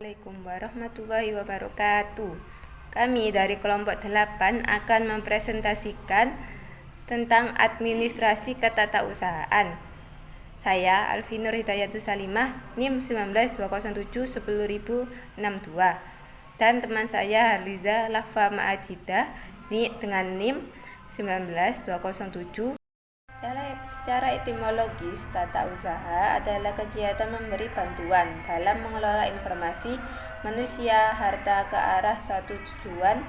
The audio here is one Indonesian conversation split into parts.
Assalamualaikum warahmatullahi wabarakatuh. Kami dari kelompok 8 akan mempresentasikan tentang administrasi ketatausahaan. Saya Alvinur Hidayatus Salimah, NIM 19207-10062, dan teman saya Harliza Lahfa Ma'ajidah dengan NIM 19207. Secara etimologis, tata usaha adalah kegiatan memberi bantuan dalam mengelola informasi manusia, harta ke arah suatu tujuan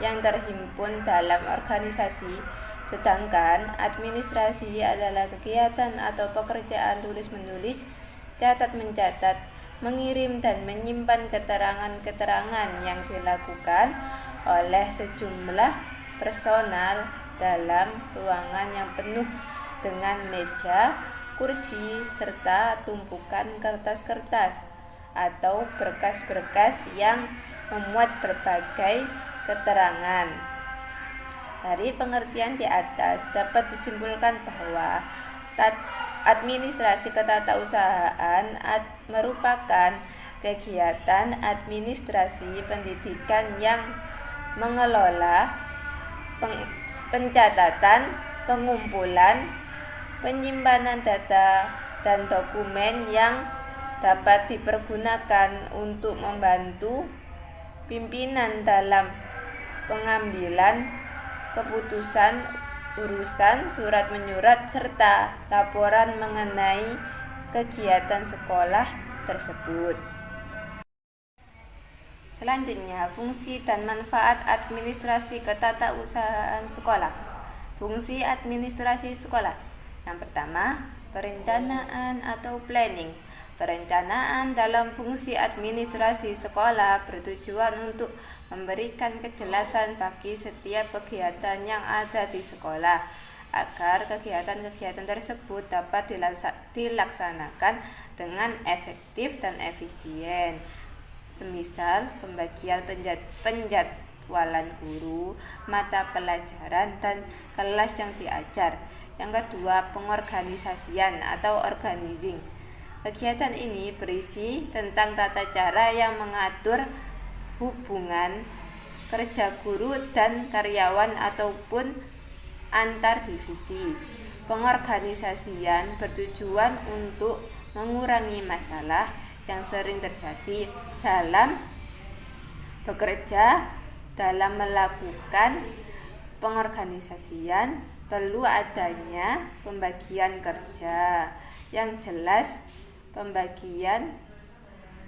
yang terhimpun dalam organisasi. Sedangkan administrasi adalah kegiatan atau pekerjaan tulis-menulis, catat-mencatat, mengirim dan menyimpan keterangan-keterangan yang dilakukan oleh sejumlah personal dalam ruangan yang penuh dengan meja, kursi, serta tumpukan kertas-kertas atau berkas-berkas yang memuat berbagai keterangan. Dari pengertian di atas dapat disimpulkan bahwa administrasi ketatausahaan merupakan kegiatan administrasi pendidikan yang mengelola pencatatan, pengumpulan, penyimpanan data dan dokumen yang dapat dipergunakan untuk membantu pimpinan dalam pengambilan keputusan urusan surat menyurat serta laporan mengenai kegiatan sekolah tersebut. Selanjutnya, fungsi dan manfaat administrasi ketatausahaan sekolah. Fungsi administrasi sekolah. Yang pertama, perencanaan atau planning. Perencanaan dalam fungsi administrasi sekolah bertujuan untuk memberikan kejelasan bagi setiap kegiatan yang ada di sekolah, agar kegiatan-kegiatan tersebut dapat dilaksanakan dengan efektif dan efisien. Semisal pembagian penjadwalan guru, mata pelajaran, dan kelas yang diajar. Yang kedua, pengorganisasian atau organizing. Kegiatan ini berisi tentang tata cara yang mengatur hubungan kerja guru dan karyawan ataupun antar divisi. Pengorganisasian bertujuan untuk mengurangi masalah yang sering terjadi dalam bekerja. Dalam melakukan pengorganisasian perlu adanya pembagian kerja yang jelas, pembagian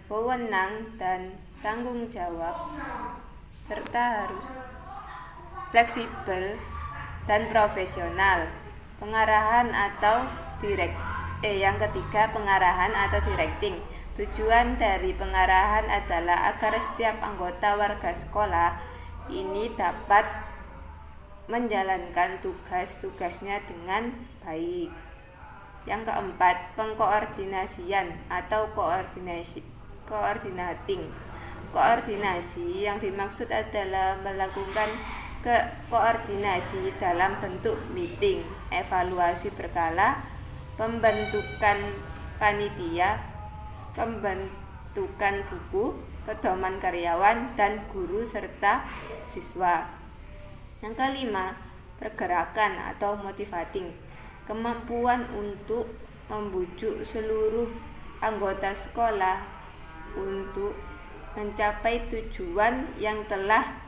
wewenang dan tanggung jawab, serta harus fleksibel dan profesional. Pengarahan atau yang ketiga, pengarahan atau directing. Tujuan dari pengarahan adalah agar setiap anggota warga sekolah ini dapat menjalankan tugas-tugasnya dengan baik. Yang keempat, pengkoordinasian atau coordinating. Koordinasi yang dimaksud adalah melakukan koordinasi dalam bentuk meeting, evaluasi berkala, pembentukan panitia, pembentukan buku, pedoman karyawan dan guru serta siswa. Yang kelima, pergerakan atau motivating. Kemampuan untuk membujuk seluruh anggota sekolah untuk mencapai tujuan yang telah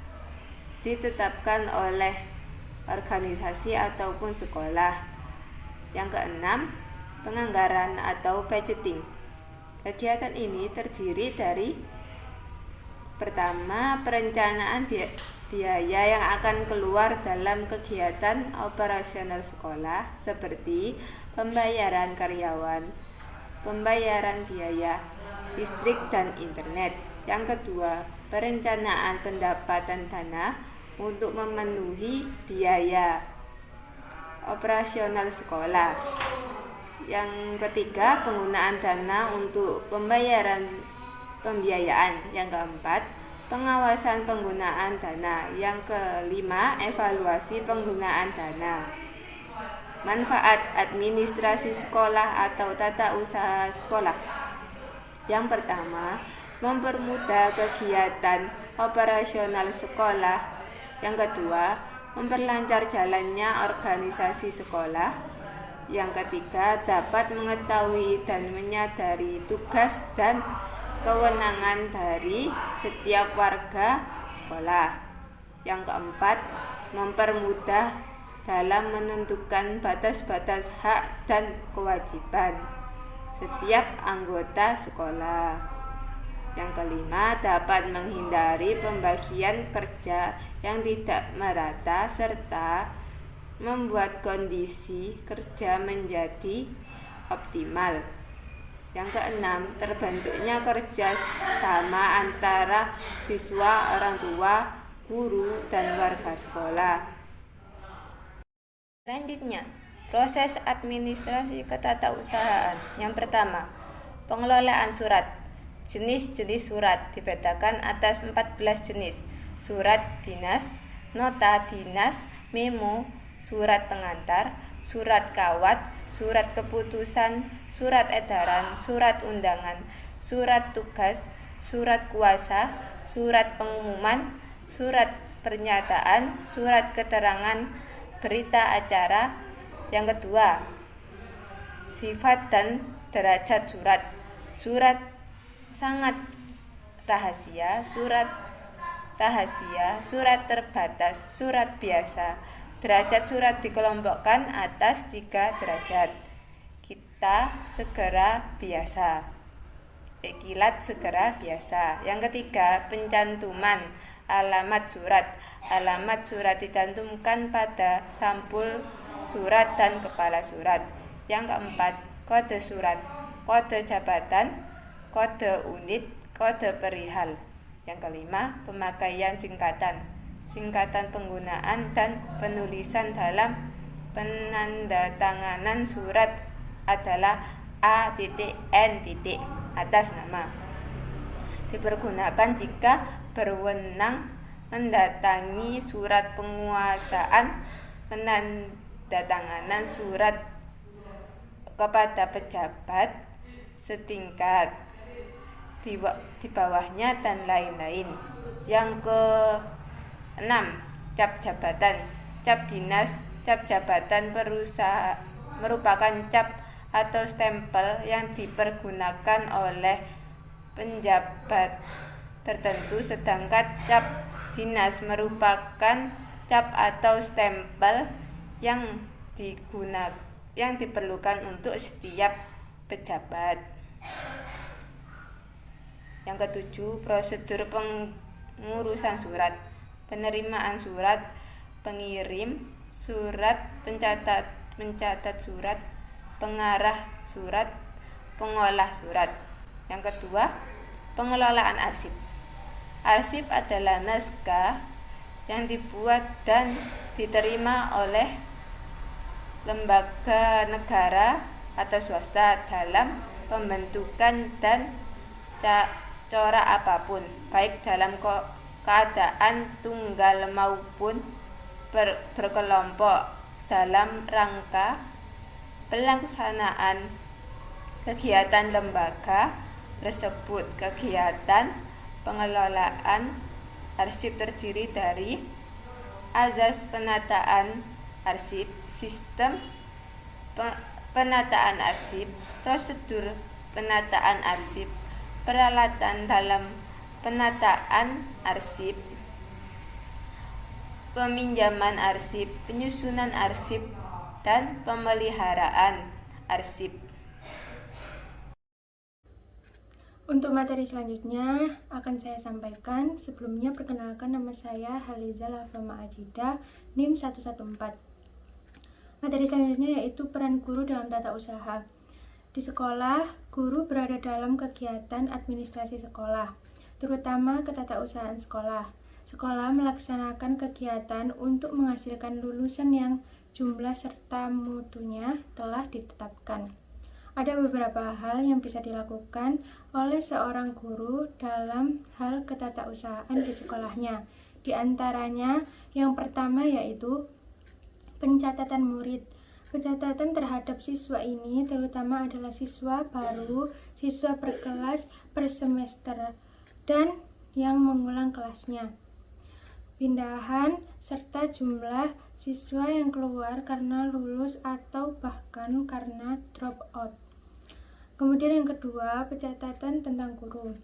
ditetapkan oleh organisasi ataupun sekolah. Yang keenam, penganggaran atau budgeting. Kegiatan ini terdiri dari pertama, perencanaan biaya yang akan keluar dalam kegiatan operasional sekolah seperti pembayaran karyawan, pembayaran biaya listrik dan internet. Yang kedua, perencanaan pendapatan dana untuk memenuhi biaya operasional sekolah. Yang ketiga, penggunaan dana untuk pembiayaan. Yang keempat, pengawasan penggunaan dana. Yang kelima, evaluasi penggunaan dana. Manfaat administrasi sekolah atau tata usaha sekolah. Yang pertama, mempermudah kegiatan operasional sekolah. Yang kedua, memperlancar jalannya organisasi sekolah. Yang ketiga, dapat mengetahui dan menyadari tugas dan kewenangan dari setiap warga sekolah. Yang keempat, mempermudah dalam menentukan batas-batas hak dan kewajiban setiap anggota sekolah. Yang kelima, dapat menghindari pembagian kerja yang tidak merata serta membuat kondisi kerja menjadi optimal. Yang keenam, terbentuknya kerja sama antara siswa, orang tua, guru, dan warga sekolah. Selanjutnya, proses administrasi ketatausahaan. Yang pertama, pengelolaan surat. Jenis-jenis surat dibedakan atas 14 jenis. Surat dinas, nota dinas, memo, surat pengantar, surat kawat, surat keputusan, surat edaran, surat undangan, surat tugas, surat kuasa, surat pengumuman, surat pernyataan, surat keterangan, berita acara. Yang kedua, sifat dan derajat surat. Surat sangat rahasia, surat rahasia, surat terbatas, surat biasa. Derajat surat dikelompokkan atas 3 derajat. Kita segera biasa. Kilat segera biasa. Yang ketiga, pencantuman alamat surat. Alamat surat dicantumkan pada sampul surat dan kepala surat. Yang keempat, kode surat, kode jabatan, kode unit, kode perihal. Yang kelima, pemakaian singkatan. Singkatan penggunaan dan penulisan dalam penandatanganan surat adalah A.N. atas nama. Dipergunakan jika berwenang mendatangi surat penguasaan, penandatanganan surat kepada pejabat setingkat di bawahnya dan lain-lain. Yang ke-6, cap jabatan. Cap dinas, cap jabatan perusahaan merupakan cap atau stempel yang dipergunakan oleh penjabat tertentu, sedangkan cap dinas merupakan cap atau stempel yang diperlukan untuk setiap pejabat. Yang ketujuh, prosedur pengurusan surat. Penerimaan surat, pengirim surat, pencatat surat, pengarah surat, pengolah surat. Yang kedua, pengelolaan arsip. Arsip adalah naskah yang dibuat dan diterima oleh lembaga negara atau swasta dalam pembentukan dan corak apapun, baik dalam keadaan tunggal maupun berkelompok dalam rangka pelaksanaan kegiatan lembaga tersebut. Kegiatan pengelolaan arsip terdiri dari azas penataan arsip, sistem penataan arsip, prosedur penataan arsip, peralatan dalam penataan arsip, peminjaman arsip, penyusunan arsip, dan pemeliharaan arsip. Untuk materi selanjutnya akan saya sampaikan. Sebelumnya perkenalkan, nama saya Haliza Lafama Ajida, NIM 114. Materi selanjutnya yaitu peran guru dalam tata usaha. Di sekolah, guru berada dalam kegiatan administrasi sekolah, terutama ketatausahaan sekolah. Sekolah melaksanakan kegiatan untuk menghasilkan lulusan yang jumlah serta mutunya telah ditetapkan. Ada beberapa hal yang bisa dilakukan oleh seorang guru dalam hal ketatausahaan di sekolahnya. Di antaranya, yang pertama yaitu pencatatan murid. Pencatatan terhadap siswa ini terutama adalah siswa baru, siswa per kelas, per semester. dan yang mengulang kelasnya. Pindahan serta jumlah siswa yang keluar karena lulus atau bahkan karena drop out. Kemudian yang kedua, pencatatan tentang guru.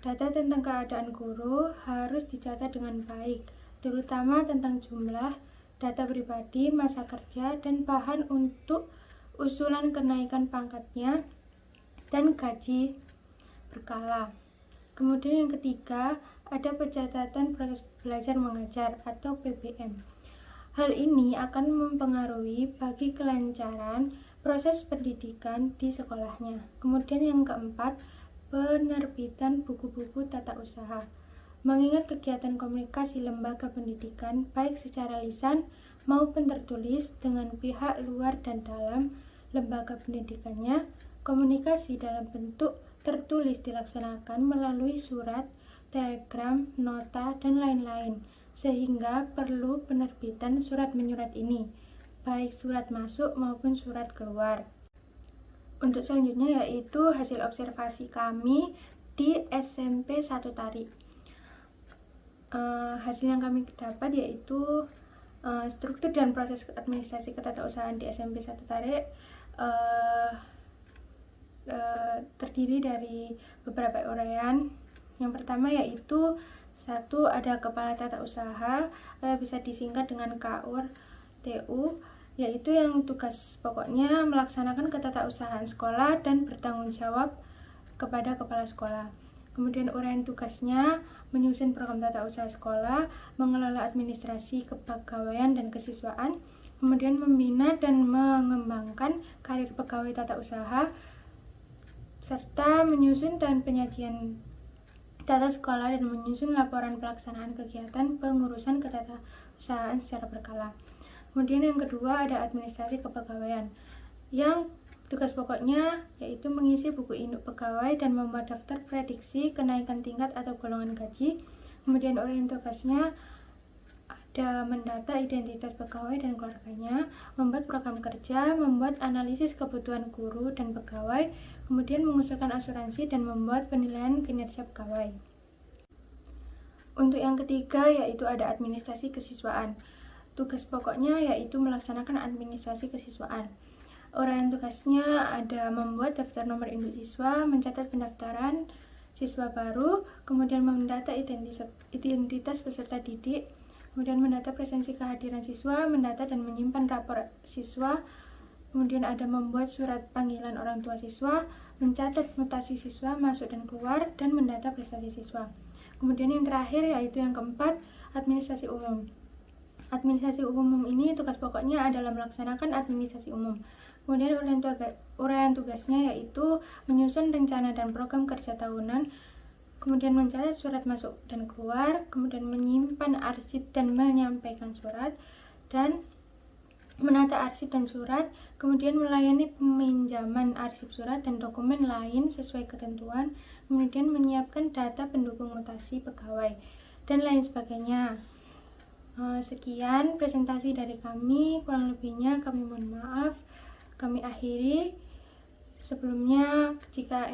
Data tentang keadaan guru harus dicatat dengan baik, terutama tentang jumlah, data pribadi, masa kerja, dan bahan untuk usulan kenaikan pangkatnya dan gaji berkala. Kemudian yang ketiga, ada pencatatan proses belajar mengajar atau PBM. Hal ini akan mempengaruhi bagi kelancaran proses pendidikan di sekolahnya. Kemudian yang keempat, penerbitan buku-buku tata usaha. Mengingat kegiatan komunikasi lembaga pendidikan baik secara lisan maupun tertulis dengan pihak luar dan dalam lembaga pendidikannya, komunikasi dalam bentuk tertulis dilaksanakan melalui surat, telegram, nota, dan lain-lain, sehingga perlu penerbitan surat menyurat ini, baik surat masuk maupun surat keluar. Untuk selanjutnya yaitu hasil observasi kami di SMP 1 Tari. Hasil yang kami dapat yaitu struktur dan proses administrasi ketatausahaan di SMP 1 Tari terdiri dari beberapa uraian. Yang pertama yaitu satu, ada kepala tata usaha atau bisa disingkat dengan KUR TU, yaitu yang tugas pokoknya melaksanakan ketatausahaan sekolah dan bertanggung jawab kepada kepala sekolah. Kemudian uraian tugasnya menyusun program tata usaha sekolah, mengelola administrasi kepegawaian dan kesiswaan, kemudian membina dan mengembangkan karir pegawai tata usaha, serta menyusun dan penyajian tata sekolah dan menyusun laporan pelaksanaan kegiatan pengurusan ketatausahaan secara berkala. Kemudian yang kedua ada administrasi kepegawaian, yang tugas pokoknya yaitu mengisi buku induk pegawai dan membuat daftar prediksi kenaikan tingkat atau golongan gaji. Kemudian uraian tugasnya ada mendata identitas pegawai dan keluarganya, membuat program kerja, membuat analisis kebutuhan guru dan pegawai, kemudian mengusulkan asuransi dan membuat penilaian kinerja pegawai. Untuk yang ketiga yaitu ada administrasi kesiswaan. Tugas pokoknya yaitu melaksanakan administrasi kesiswaan. Uraian tugasnya ada membuat daftar nomor induk siswa, mencatat pendaftaran siswa baru, kemudian mendata identitas peserta didik, kemudian mendata presensi kehadiran siswa, mendata dan menyimpan rapor siswa, kemudian ada membuat surat panggilan orang tua siswa, mencatat mutasi siswa masuk dan keluar, dan mendata prestasi siswa. Kemudian yang terakhir yaitu yang keempat, administrasi umum. Administrasi umum ini tugas pokoknya adalah melaksanakan administrasi umum. Kemudian uraian tugasnya yaitu menyusun rencana dan program kerja tahunan, kemudian mencatat surat masuk dan keluar, kemudian menyimpan arsip dan menyampaikan surat, dan menata arsip dan surat, kemudian melayani peminjaman arsip surat dan dokumen lain sesuai ketentuan, kemudian menyiapkan data pendukung mutasi pegawai, dan lain sebagainya. Sekian presentasi dari kami, kurang lebihnya kami mohon maaf. Kami akhiri. Sebelumnya jika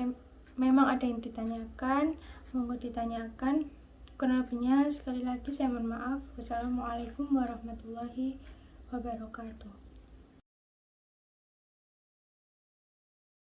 memang ada yang ditanyakan, monggo ditanyakan. Kurang lebihnya sekali lagi saya mohon maaf. Wassalamualaikum warahmatullahi wabarakatuh.